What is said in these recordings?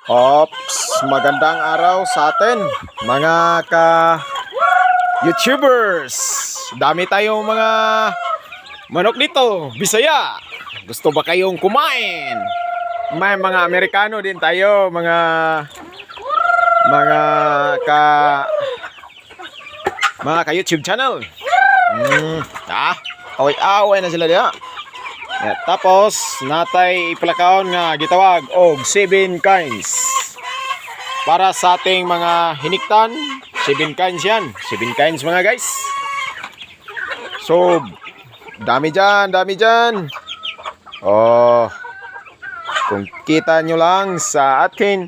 Ops, magandang araw sa atin mga ka-YouTubers. Dami tayong mga manok dito, Bisaya. Gusto ba kayong kumain? May mga Amerikano din tayo, mga ka YouTube channel. Away na sila diha. Tapos natay ipalakaon nga gitawag og 7 kinds para sa ating mga hiniktan. 7 kinds yan, 7 kinds mga guys. So dami dyan. Oh, kung kita nyo lang sa akin.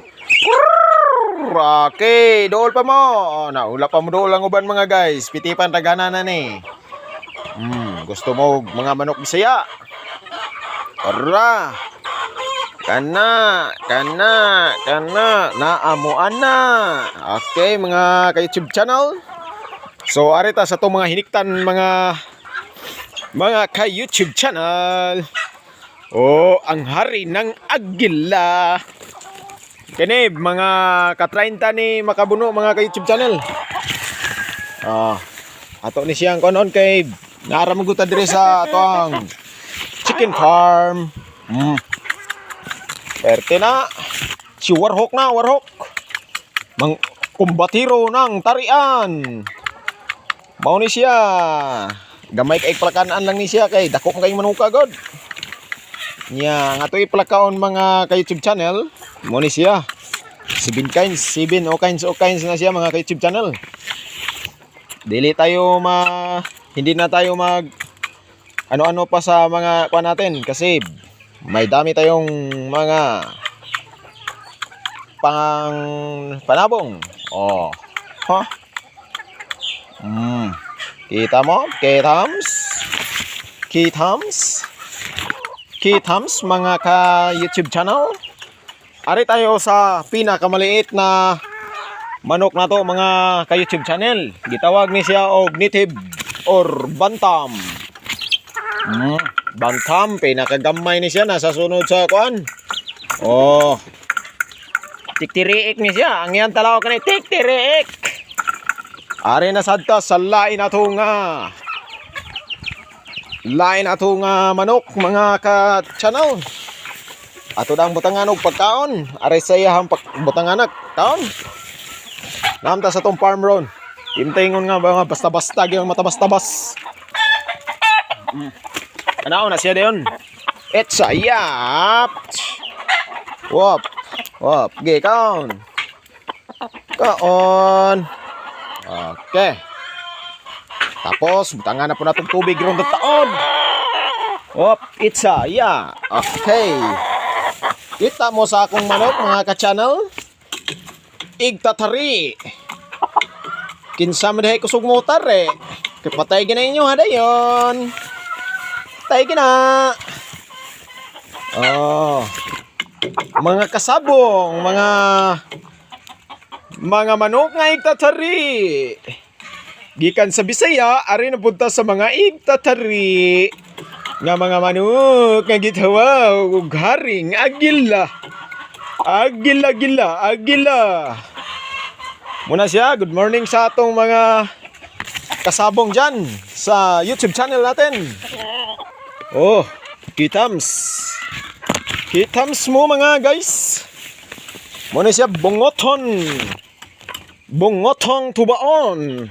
Okay, dool pa mo. Naula pa mo dool ang uban mga guys. Pitipan tagana na ni. Gusto mo mga manok Bisaya? Ora. Kana naamuan na. Okay, mga ka-YouTube channel. So arita sa itong mga hiniktan mga ka-YouTube channel. Oh, ang hari ng agila. Kini mga ka-30 ni makabuno mga ka-YouTube channel. Ato ni siyang konon kay naramugutan dire sa atong chicken farm. Perte na. Si Warhawk na, Warhawk. Mang kumbatiro ng tarian. Mao ni siya. Gamay kay plakanaan lang ni siya kay dako kay manuka god. Nya nga to iplakaon mga ka-YouTube channel. Mao ni siya. 7 kinds na siya mga ka-YouTube channel. Dili tayo hindi na tayo mag ano-ano pa sa mga kuha natin kasi may dami tayong mga panabong. Kita mo? Kitams mga ka-YouTube channel. Ari tayo sa pinakamaliit na manok na to mga ka-YouTube channel. Gitawag ni siya og native or bantam. Bantam, pinakagamay ni siya, nasa sunod sa kuan. Tiktiriik ni siya. Ang yan talaw ka ni tiktiriik. Ari na sadta sa lain ato nga manok mga ka-channel. Ato dang butangan og pagkaon. Ari sa iyahang butangan kaon. Namta sa tong farm ron. Timtingon nga ba basta-basta gyud matabas-tabas. Ano na siya dayon? It's a yap. Wop. Ge kaon. Okay. Tapos butangan na po natong tubig ron taon. Wop, it's a ya. Okay. Kita mo sa akong manok mga ka-channel. Igtatari. Kinsa man dahi kusog motor Kapatay gina inyo hadayon. Patay gina. Mga kasabong, mga manok nga igtatari. Gikan sa Bisaya, ari na punta sa mga igtatari. Nga mga manok nga gitawag og haring agila. Agila. Muna siya, good morning sa atong mga kasabong dyan sa YouTube channel natin. Kitams mo mga guys. Muna siya, bungotong tubaon.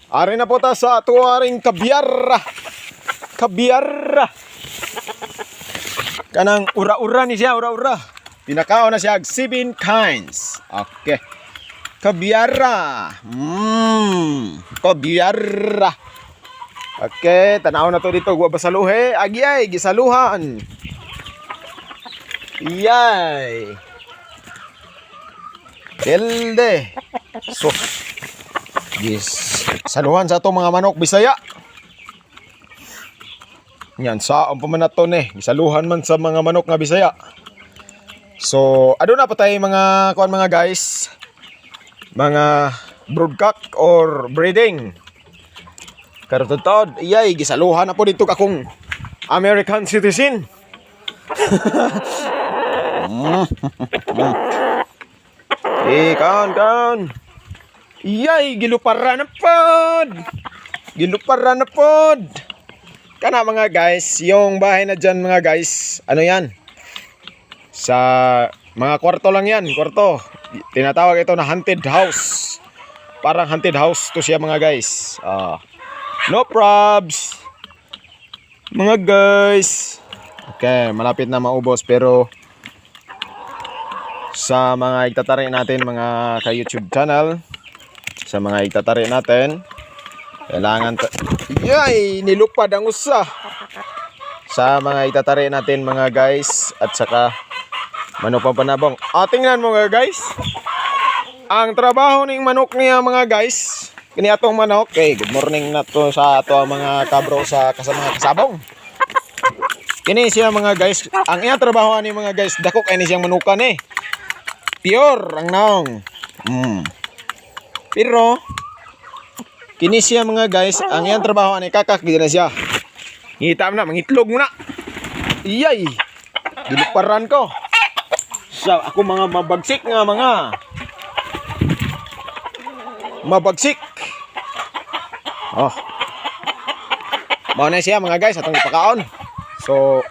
Ari na po ta sa ato aring kabyara. Kanang ura-ura ni siya, ura-ura. Pinakaon na siya 7 kinds. Okay. Kabyara. Kabyara. Okay, tanaw na to dito. Gwa basaluhe. Agyay, gisaluhan. Yay. Telde. So, saluhan sa itong mga manok Bisaya. Yan, saan pa man na to gisaluhan man sa mga manok nga Bisaya. So, ano na pa tayo mga guys. Mga broodcock or breeding. Karutod, iyay, gisaluhan na po dito kakong American citizen. Kaon. Yay, giluparan na pod. Giluparan na pod. Kana mga guys, yung bahay na dyan mga guys, ano yan? Sa mga kwarto lang yan, kwarto. Tinatawag ito na haunted house. Parang haunted house to siya mga guys. No probs. Mga guys. Okay, malapit na maubos pero sa mga igtatari natin mga ka-YouTube channel, sa mga igtatari natin, kailangan yay, nilupad ang usa. Sa mga itatari natin mga guys, at saka manok pampanabong. Tingnan mo mga guys. Ang trabaho ng manok niya mga guys, kini atong manok. Okay, good morning na to sa ato mga kabro sa mga kasabong. Kini siya mga guys, ang iyang trabaho ni mga guys, dakok ay ni siyang manukan eh. Pure ang naong. Pero kini siya mga guys, ang iyang trabaho ni kakak gid na siya. Ngita na, mangitlog mo na. Iyay. Diluparan ko. Sa ako mga mabagsik nga mga. Mabagsik. Mao na siya mga guys, atong ipakaon. So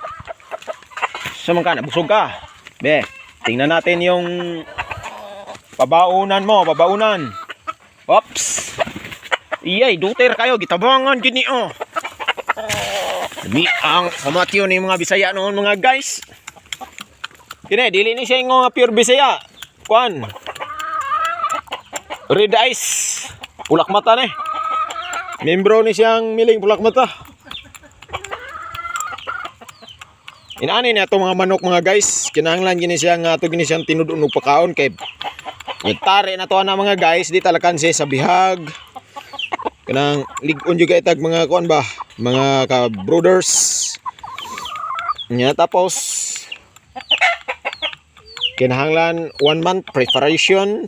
man ka, nabusog ka. Be, tingnan natin yung pabaunan mo, pabaunan. Oops. Iyay, duter kayo, gitabangan gini Dami ang kamatyo ni mga Bisaya noon mga guys. Kini, dili ni siya yung pure Bisaya. Kuan. Red eyes. Pulak mata ni. Membro ni siyang miling pulak mata. Inaani niya itong mga manok mga guys. Kinahanglan gini siya nga ito gini siyang tinudun og pakaon kay nagtari na to na mga guys. Di talakan siya sa bihag. Kanang ligon juga itag mga kuan ba, mga ka-brothers. Nya tapos kinahanglan 1 month preparation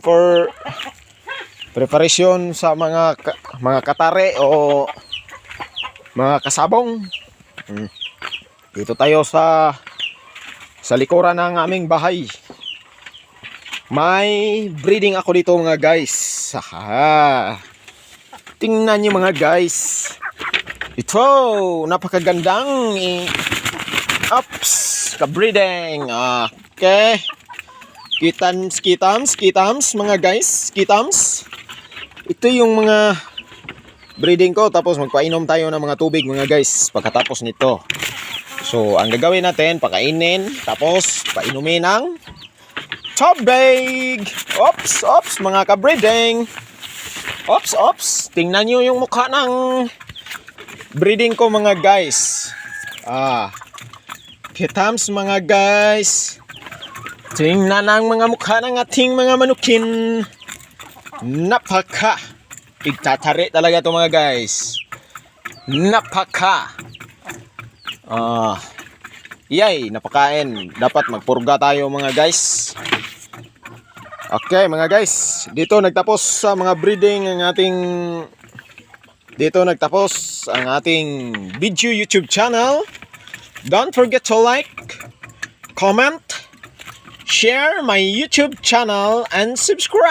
sa mga katare o mga kasabong. Dito tayo sa likuran ng aming bahay. May breeding ako dito mga guys. Tingnan niyo mga guys. Ito, napakagandang ka-breeding. Okay. Kitams mga guys. Kitams. Ito yung mga breeding ko. Tapos magpainom tayo ng mga tubig mga guys pagkatapos nito. So, ang gagawin natin, pakainin. Tapos, painumin ng tubig. Ops, mga ka-breeding. Ops. Tingnan nyo yung mukha ng breeding ko mga guys. Kitams mga guys. Tingnan ang mga mukha ng ating mga manukin. Napaka igtatari talaga to mga guys. Napaka yay, napakain. Dapat magpurga tayo mga guys. Okay mga guys, dito nagtapos sa mga breeding ang ating video YouTube channel. Don't forget to like, comment, share my YouTube channel and subscribe.